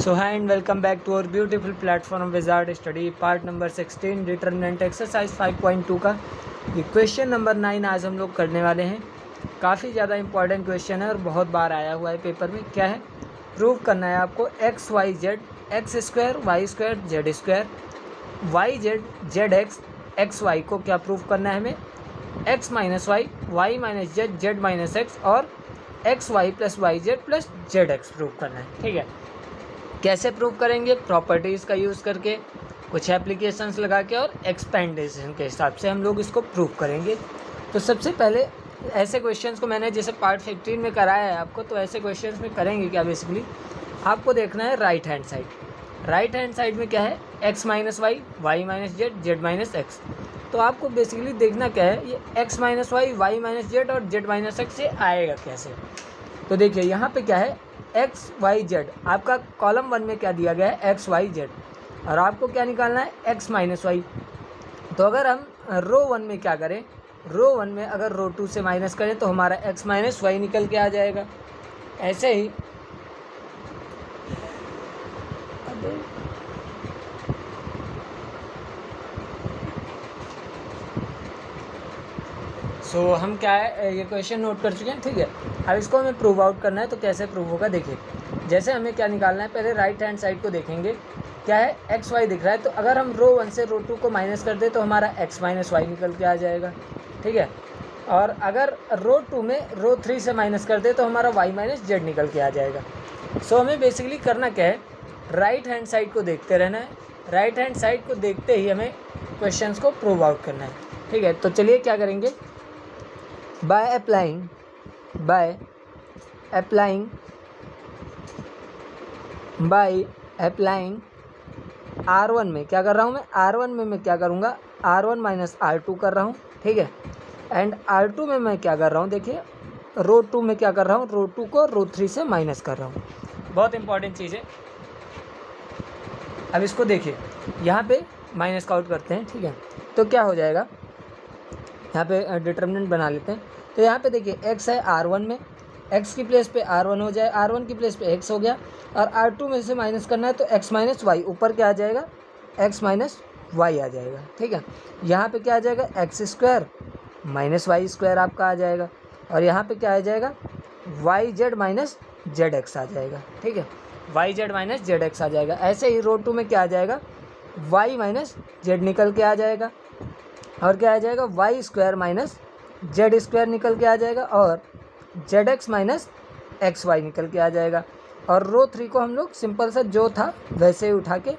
So hi and welcome back to our beautiful platform Wizard Study part number 16 determinant exercise 5.2 का ये question number 9 आज हम लोग करने वाले हैं। काफ़ी ज़्यादा इंपॉर्टेंट क्वेश्चन है और बहुत बार आया हुआ है पेपर में। क्या है, प्रूव करना है आपको x y z x square y square z square y z z x y को क्या प्रूव करना है हमें, x minus y minus z z minus x और x y plus y z plus z x prove करना है। ठीक है, कैसे प्रूव करेंगे, प्रॉपर्टीज़ का यूज़ करके, कुछ एप्लीकेशंस लगा के और एक्सपेंडेशन के हिसाब से हम लोग इसको प्रूव करेंगे। तो सबसे पहले ऐसे क्वेश्चंस को मैंने जैसे पार्ट 15 में कराया है आपको, तो ऐसे क्वेश्चंस में करेंगे क्या, बेसिकली आपको देखना है right hand side. Right hand side में क्या है, x minus y minus z z minus x. तो आपको बेसिकली देखना क्या है, ये x minus y minus z और जेड माइनस एक्स से आएगा कैसे। तो देखिए यहाँ पे क्या है, एक्स वाई जेड, आपका कॉलम 1 में क्या दिया गया है, एक्स वाई जेड, और आपको क्या निकालना है, एक्स माइनस वाई। तो अगर हम रो 1 में क्या करें, रो 1 में अगर रो 2 से माइनस करें तो हमारा एक्स माइनस वाई निकल के आ जाएगा। ऐसे ही हम क्या है, ये क्वेश्चन नोट कर चुके हैं। ठीक है, अब इसको हमें प्रूव आउट करना है। तो कैसे प्रूव होगा, देखिए जैसे हमें क्या निकालना है, पहले राइट हैंड साइड को देखेंगे। क्या है, एक्स वाई दिख रहा है, तो अगर हम रो 1 से रो 2 को माइनस कर दें तो हमारा एक्स माइनस वाई निकल के आ जाएगा। ठीक है, और अगर रो 2 में रो 3 से माइनस कर दे तो हमारा वाई माइनस जेड निकल के आ जाएगा। हमें बेसिकली करना क्या है, राइट हैंड साइड को देखते रहना है। राइट हैंड साइड को देखते ही हमें क्वेश्चंस को प्रूव आउट करना है। ठीक है, तो चलिए क्या करेंगे, by applying R1 में क्या कर रहा हूँ मैं, R1 में मैं क्या करूँगा, R1 माइनस R2 कर रहा हूँ। ठीक है, एंड R2 में मैं क्या कर रहा हूँ, देखिए रो 2 में क्या कर रहा हूँ, रो 2 को रो 3 से माइनस कर रहा हूँ। बहुत इंपॉर्टेंट चीज़ है। अब इसको देखिए, यहाँ पे माइनस का आउट करते हैं। ठीक है, तो क्या हो जाएगा, यहाँ पे डिटरमिनेंट बना लेते हैं। तो यहाँ पे देखिए एक्स है R1 में, एक्स की प्लेस पे R1 हो जाए, R1 की प्लेस पे एक्स हो गया, और R2 में से माइनस करना है तो एक्स माइनस वाई, ऊपर क्या आ जाएगा, एक्स माइनस वाई आ जाएगा। ठीक है, यहाँ पे क्या आ जाएगा, x square minus y square आपका आ जाएगा, और यहाँ पे क्या आ जाएगा, y z minus z x आ जाएगा। ठीक है, y z minus z x आ जाएगा। ऐसे ही रो 2 में क्या आ जाएगा, वाई माइनस जेड निकल के आ जाएगा, और क्या आ जाएगा, y square minus z square निकल के आ जाएगा, और z x minus x y निकल के आ जाएगा। और रो 3 को हम लोग सिंपल सा जो था वैसे ही उठा के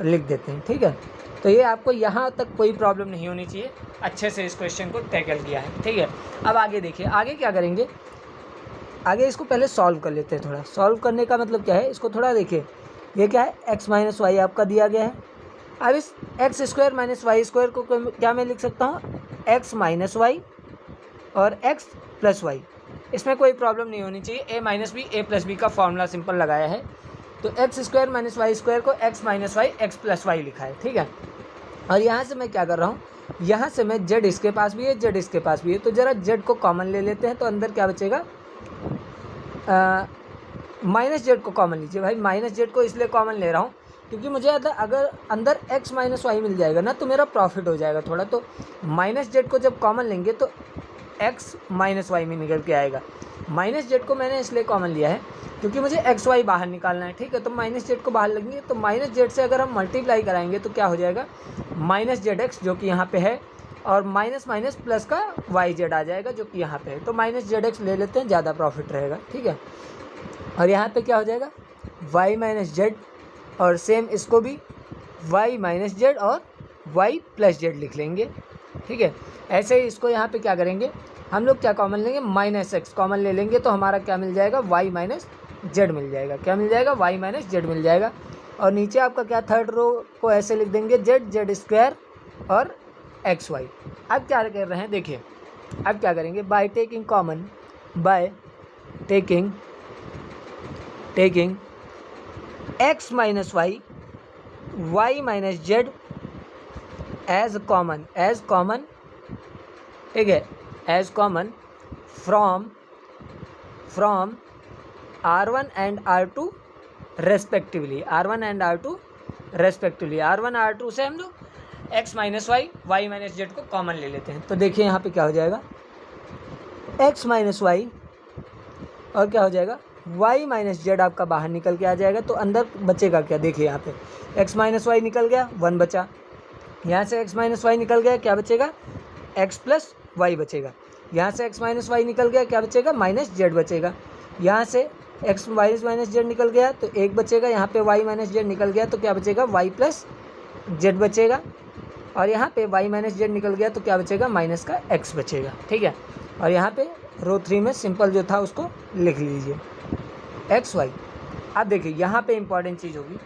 लिख देते हैं। ठीक है, तो ये आपको यहाँ तक कोई प्रॉब्लम नहीं होनी चाहिए, अच्छे से इस क्वेश्चन को टैकल किया है। ठीक है, अब आगे देखिए, आगे क्या करेंगे, आगे इसको पहले सॉल्व कर लेते हैं। थोड़ा सॉल्व करने का मतलब क्या है, इसको थोड़ा देखिए, ये क्या है, एक्स माइनस वाई आपका दिया गया है। अब इस x square minus y square को क्या मैं लिख सकता हूँ, एक्स माइनस वाई और एक्स प्लस वाई। इसमें कोई प्रॉब्लम नहीं होनी चाहिए, a minus b a plus b का फॉर्मूला सिंपल लगाया है। तो x square minus y square को x minus y x plus y लिखा है। ठीक है, और यहाँ से मैं क्या कर रहा हूँ, यहाँ से मैं जेड इसके पास भी है, जेड इसके पास भी है, तो ज़रा जेड को कॉमन ले लेते हैं। तो अंदर क्या बचेगा, माइनस जेड को कॉमन लीजिए। भाई माइनस जेड को इसलिए कॉमन ले रहा हूँ क्योंकि मुझे अगर अंदर एक्स माइनस वाई मिल जाएगा ना तो मेरा प्रॉफिट हो जाएगा थोड़ा। तो माइनस जेड को जब कॉमन लेंगे तो एक्स माइनस वाई में निकल के आएगा। माइनस जेड को मैंने इसलिए कॉमन लिया है क्योंकि मुझे एक्स वाई बाहर निकालना है। ठीक है, तो माइनस जेड को बाहर लगेंगे, तो माइनस जेड से अगर हम मल्टीप्लाई कराएंगे तो क्या हो जाएगा, माइनस जेड एक्स जो कि यहाँ पे है, और माइनस माइनस प्लस का वाई जेड आ जाएगा जो कि यहाँ पे है। तो माइनस जेड एक्स ले लेते हैं, ज़्यादा प्रॉफिट रहेगा। ठीक है, और यहाँ पे क्या हो जाएगा, वाई माइनस जेड, और सेम इसको भी वाई माइनस जेड और वाई प्लस जेड लिख लेंगे। ठीक है, ऐसे ही इसको यहाँ पे क्या करेंगे, हम लोग क्या कॉमन लेंगे, माइनस एक्स कॉमन ले लेंगे, तो हमारा क्या मिल जाएगा, वाई माइनस जेड मिल जाएगा। क्या मिल जाएगा, वाई माइनस जेड मिल जाएगा। और नीचे आपका क्या, थर्ड रो को ऐसे लिख देंगे, जेड जेड स्क्वायर और एक्स वाई। अब क्या कर रहे हैं, देखिए अब क्या करेंगे, by taking common, by taking x minus y minus z as common, ठीक है, as common from R1 and R2 respectively, R1 and R2 respectively. R1 R2 से हम लोग x minus y, y minus z को common ले लेते हैं। तो देखिए यहाँ पे क्या हो जाएगा, x माइनस वाई और क्या हो जाएगा y माइनस जेड आपका बाहर निकल के आ जाएगा। तो अंदर बचेगा क्या, देखिए यहाँ पे x माइनस वाई निकल गया, 1 बचा। यहाँ से x माइनस वाई निकल गया, क्या बचेगा, x प्लस वाई बचेगा। यहाँ से x माइनस वाई निकल गया, क्या बचेगा, माइनस जेड बचेगा। यहाँ से x माइनस जेड निकल गया तो 1 बचेगा। यहाँ पे y माइनस जेड निकल गया तो क्या बचेगा, y प्लस जेड बचेगा। और यहाँ पे y माइनस जेड निकल गया तो क्या बचेगा, माइनस का x बचेगा। ठीक है, और यहाँ पे रो 3 में सिंपल जो था उसको लिख लीजिए एक्स वाई। अब देखिए यहाँ पे इंपॉर्टेंट चीज़ होगी,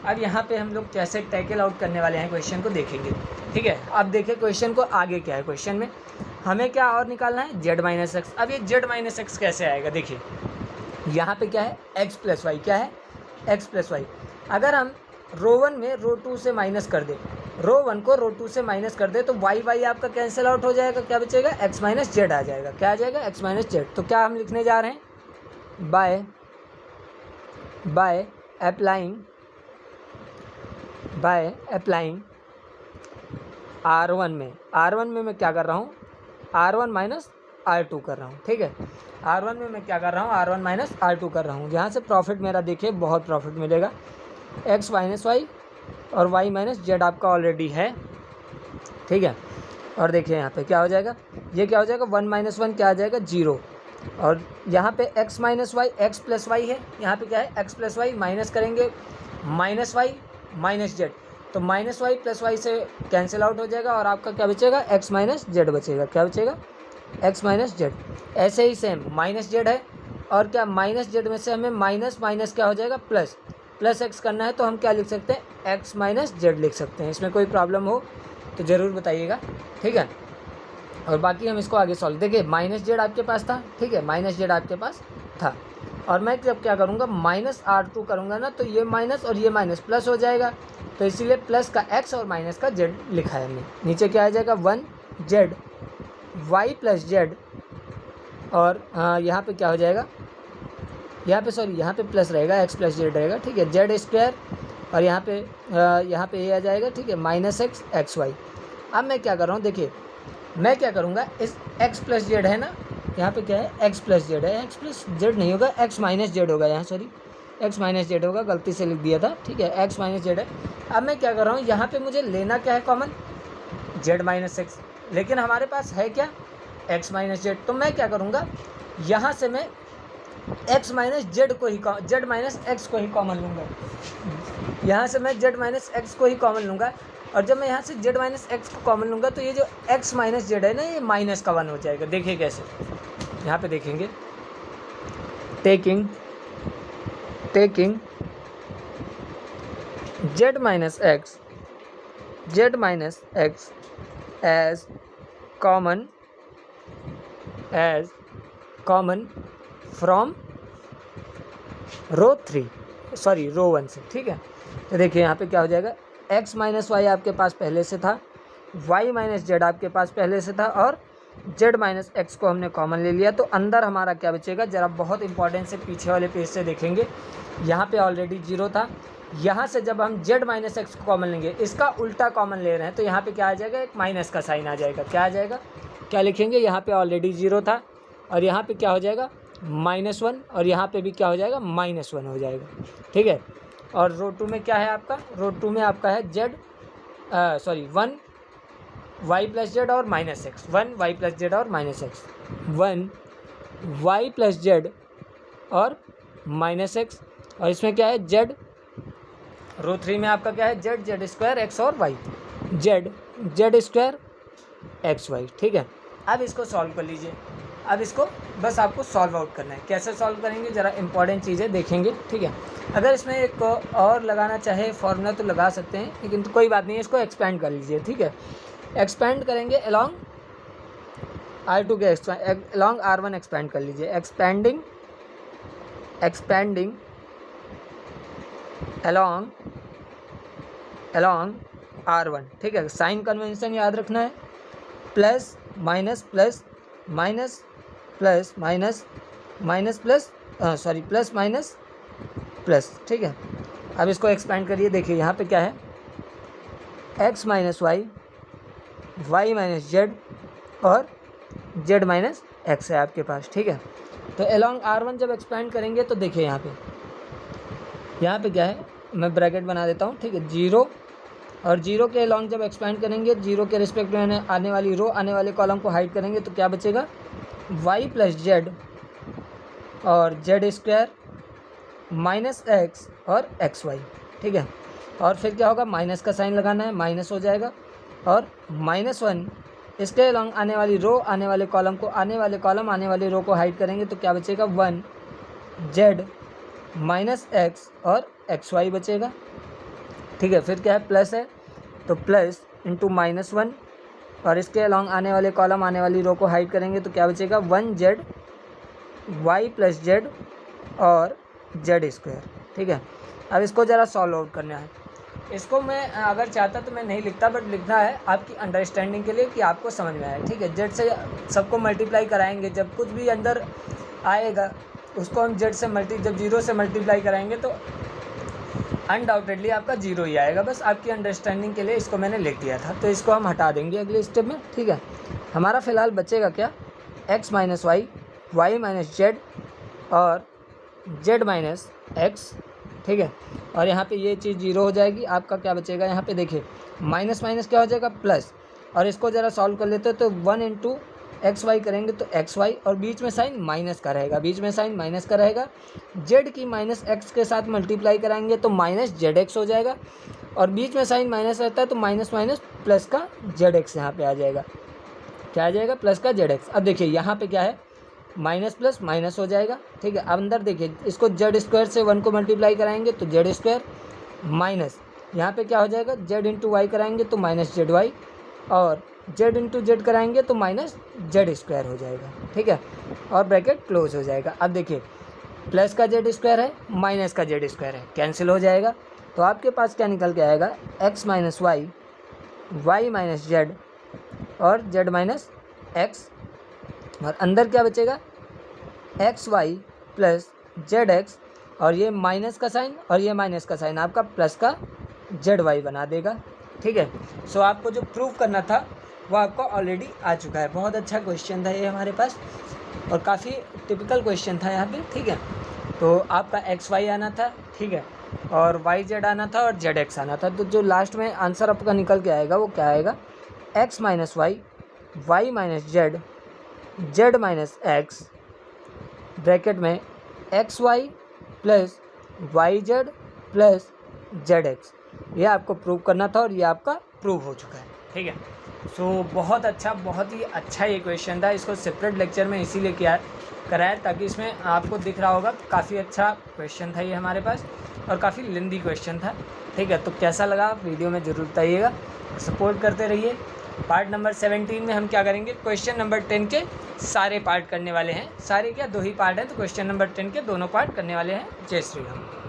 अब यहाँ पे हम लोग कैसे टैकल आउट करने वाले हैं क्वेश्चन को देखेंगे। ठीक है, अब देखिए क्वेश्चन को आगे क्या है, क्वेश्चन में हमें क्या और निकालना है, जेड माइनस एक्स। अब ये जेड माइनस एक्स कैसे आएगा, देखिए यहाँ पे क्या है, एक्स प्लस वाई, क्या है, एक्स प्लस वाई। अगर हम रो 1 में रो 2 से माइनस कर दे, रो 1 को रो 2 से माइनस कर दे तो वाई वाई आपका कैंसिल आउट हो जाएगा, क्या बचेगा, एक्स माइनस जेड आ जाएगा। क्या आ जाएगा, एक्स माइनस जेड। तो क्या हम लिखने जा रहे हैं, बाय अप्लाइंग R1 में मैं क्या कर रहा हूँ, R1 माइनस R2 कर रहा हूँ। ठीक है, R1 में मैं क्या कर रहा हूँ, R1 माइनस R2 कर रहा हूँ। यहाँ से प्रॉफिट मेरा देखिए बहुत प्रॉफिट मिलेगा, एक्स माइनस वाई और वाई माइनस जेड आपका ऑलरेडी है। ठीक है, और देखिए यहाँ पे क्या हो जाएगा, ये क्या हो जाएगा, 1 माइनस 1 क्या आ जाएगा, 0। और यहाँ पे x minus y, x plus y है, यहाँ पे क्या है, x प्लस वाई, माइनस करेंगे माइनस वाई माइनस जेड, तो माइनस वाई प्लस वाई से कैंसिल आउट हो जाएगा और आपका क्या बचेगा, x माइनस जेड बचेगा। क्या बचेगा, x माइनस जेड। ऐसे ही सेम माइनस जेड है और क्या, माइनस जेड में से हमें माइनस माइनस क्या हो जाएगा, प्लस, प्लस एक्स करना है तो हम क्या लिख सकते हैं, x माइनस जेड लिख सकते हैं। इसमें कोई प्रॉब्लम हो तो ज़रूर बताइएगा। ठीक है, और बाकी हम इसको आगे सॉल्व, देखिए माइनस जेड आपके पास था। ठीक है, माइनस जेड आपके पास था और मैं जब क्या करूँगा, माइनस R2 करूँगा ना तो ये माइनस और ये माइनस प्लस हो जाएगा, तो इसीलिए प्लस का x और माइनस का z लिखा है हमने। नीचे क्या आ जाएगा, 1 जेड वाई प्लस जेड, और यहाँ पे क्या हो जाएगा, यहाँ पे सॉरी यहाँ पे प्लस रहेगा, x प्लस जेड रहेगा। ठीक है, जेड स्क्वायर और यहाँ पे ये आ जाएगा। ठीक है, माइनस एक्स एक्स वाई। अब मैं क्या कर रहा हूँ, देखिए मैं क्या करूँगा, इस x प्लस जेड है ना, यहाँ पे क्या है, x प्लस जेड है, x प्लस जेड नहीं होगा, x माइनस जेड होगा, यहाँ सॉरी x माइनस जेड होगा, गलती से लिख दिया था। ठीक है, x माइनस जेड है। अब मैं क्या कर रहा हूँ, यहाँ पे मुझे लेना क्या है कॉमन, z माइनस एक्स, लेकिन हमारे पास है क्या, x माइनस जेड। तो मैं क्या करूँगा, यहाँ से मैं x माइनस जेड को ही z माइनस एक्स को ही कॉमन लूँगा, यहाँ से मैं z माइनस एक्स को ही कॉमन लूँगा। और जब मैं यहाँ से z माइनस एक्स को कॉमन लूँगा तो ये जो x माइनस जेड है ना, ये माइनस का 1 हो जाएगा। देखिए कैसे, यहाँ पे देखेंगे, taking z minus x as common from row 1 से। ठीक है, तो देखिए यहाँ पे क्या हो जाएगा, x माइनस वाई आपके पास पहले से था, y माइनस जेड आपके पास पहले से था और z माइनस एक्स को हमने कॉमन ले लिया। तो अंदर हमारा क्या बचेगा, ज़रा बहुत इंपॉर्टेंट से पीछे वाले पेज से देखेंगे, यहाँ पे ऑलरेडी 0 था। यहाँ से जब हम z माइनस एक्स को कॉमन लेंगे, इसका उल्टा कॉमन ले रहे हैं, तो यहाँ पे क्या आ जाएगा, एक माइनस का साइन आ जाएगा। क्या आ जाएगा, क्या लिखेंगे, यहाँ पे ऑलरेडी 0 था और यहाँ पे क्या हो जाएगा, -1, और यहाँ पे भी क्या हो जाएगा, -1 हो जाएगा। ठीक है, और रो 2 में क्या है आपका, रो 2 में आपका है 1 वाई प्लस जेड और minus x, 1 y plus z और minus x, 1 y plus z और माइनस एक्स, और इसमें क्या है, जेड। रो 3 में आपका क्या है, जेड स्क्वायर एक्स और y, z square x y. ठीक है, अब इसको सॉल्व कर लीजिए। अब इसको बस आपको सॉल्व आउट करना है। कैसे सॉल्व करेंगे, ज़रा इंपॉर्टेंट चीज़ें देखेंगे। ठीक है, अगर इसमें एक और लगाना चाहे फॉर्मूला तो लगा सकते हैं, लेकिन तो कोई बात नहीं है, इसको एक्सपेंड कर लीजिए। ठीक है, एक्सपेंड करेंगे अलॉन्ग R2 के अलॉन्ग R1 एक्सपेंड कर लीजिए, एक्सपेंडिंग अलॉन्ग R1। ठीक है, साइन कन्वेंशन याद रखना है, plus minus plus minus plus minus minus plus plus minus plus, ठीक है। अब इसको एक्सपेंड करिए, देखिए यहाँ पे क्या है, x minus y, y minus z और z माइनस एक्स है आपके पास, ठीक है। तो अलॉन्ग R1 जब एक्सपेंड करेंगे तो देखिए यहाँ पे क्या है, मैं ब्रैकेट बना देता हूँ, ठीक है। 0 और 0 के अलॉन्ग जब एक्सपेंड करेंगे, 0 के रिस्पेक्ट में आने वाली रो, आने वाले कॉलम को हाइड करेंगे तो क्या बचेगा, y प्लस जेड और जेड स्क्वायर माइनस एक्स और एक्स वाई, ठीक है। और फिर क्या होगा, माइनस का साइन लगाना है, माइनस हो जाएगा और -1 इसके अलॉन्ग आने वाली रो, आने वाले कॉलम को, आने वाले कॉलम आने वाली रो को हाइड करेंगे तो क्या बचेगा, 1 जेड माइनस एक्स और एक्स वाई बचेगा, ठीक है। फिर क्या है, प्लस है तो प्लस इंटू -1 और इसके अलॉन्ग आने वाले कॉलम, आने वाली रो को हाइड करेंगे तो क्या बचेगा, 1 जेड वाई प्लस जेड और जेड स्क्वायर, ठीक है। अब इसको ज़रा सॉल्व आउट करना है। इसको मैं अगर चाहता तो मैं नहीं लिखता, बट लिखना है आपकी अंडरस्टैंडिंग के लिए कि आपको समझ में आए, ठीक है। जेड से सबको मल्टीप्लाई कराएंगे, जब कुछ भी अंदर आएगा उसको हम जेड से जब 0 से मल्टीप्लाई कराएंगे तो अनडाउटेडली आपका 0 ही आएगा। बस आपकी अंडरस्टैंडिंग के लिए इसको मैंने लिख दिया था, तो इसको हम हटा देंगे अगले स्टेप में, ठीक है। हमारा फ़िलहाल बचेगा क्या, x minus y, y minus z और z माइनस एक्स, ठीक है। और यहाँ पे ये चीज़ 0 हो जाएगी, आपका क्या बचेगा, यहाँ पे देखिए माइनस माइनस क्या हो जाएगा, प्लस। और इसको ज़रा सॉल्व कर लेते हैं तो 1 इंटू एक्स वाई करेंगे तो एक्स वाई और बीच में साइन माइनस का रहेगा, बीच में साइन माइनस का रहेगा। जेड की माइनस एक्स के साथ मल्टीप्लाई कराएंगे तो माइनस जेड एक्स हो जाएगा और बीच में साइन माइनस रहता है तो माइनस माइनस प्लस का जेड एक्स यहाँ पर आ जाएगा, क्या आ जाएगा, प्लस का जेड एक्स। अब देखिए यहाँ पर क्या है, माइनस प्लस माइनस हो जाएगा, ठीक है। अब अंदर देखिए इसको जेड स्क्वायर से 1 को मल्टीप्लाई कराएंगे तो जेड स्क्वायर माइनस यहाँ पे क्या हो जाएगा, जेड इंटू वाई कराएंगे तो माइनस जेड वाई और जेड इंटू जेड कराएंगे तो माइनस जेड स्क्वायर हो जाएगा, ठीक है। और ब्रैकेट क्लोज हो जाएगा। अब देखिए प्लस का जेड स्क्वायर है, माइनस का जेड स्क्वायर है, कैंसिल हो जाएगा। तो आपके पास क्या निकल के आएगा, x minus y, y minus z और जेड माइनस एक्स और अंदर क्या बचेगा, x y plus z x और ये माइनस का साइन और ये माइनस का साइन आपका प्लस का जेड वाई बना देगा, ठीक है। सो आपको जो प्रूव करना था वो आपको ऑलरेडी आ चुका है। बहुत अच्छा क्वेश्चन था ये हमारे पास और काफ़ी टिपिकल क्वेश्चन था यहाँ पे, ठीक है। तो आपका एक्स वाई आना था, ठीक है, और वाई जेड आना था और जेड एक्स आना था। तो जो लास्ट में आंसर आपका निकल के आएगा वो क्या आएगा, x minus y, y minus z, z minus x bracket में x y plus y z plus z x. ये आपको प्रूव करना था और ये आपका प्रूव हो चुका है, ठीक है। सो बहुत ही अच्छा ये क्वेश्चन था। इसको सेपरेट लेक्चर में इसीलिए कराया ताकि इसमें आपको दिख रहा होगा काफ़ी अच्छा क्वेश्चन था ये हमारे पास और काफ़ी लेंदी क्वेश्चन था, ठीक है। तो कैसा लगा वीडियो में ज़रूर बताइएगा, सपोर्ट करते रहिए। पार्ट नंबर 17 में हम क्या करेंगे, क्वेश्चन नंबर 10 के सारे पार्ट करने वाले हैं। सारे क्या, 2 ही पार्ट हैं, तो क्वेश्चन नंबर 10 के दोनों पार्ट करने वाले हैं। जय श्री राम।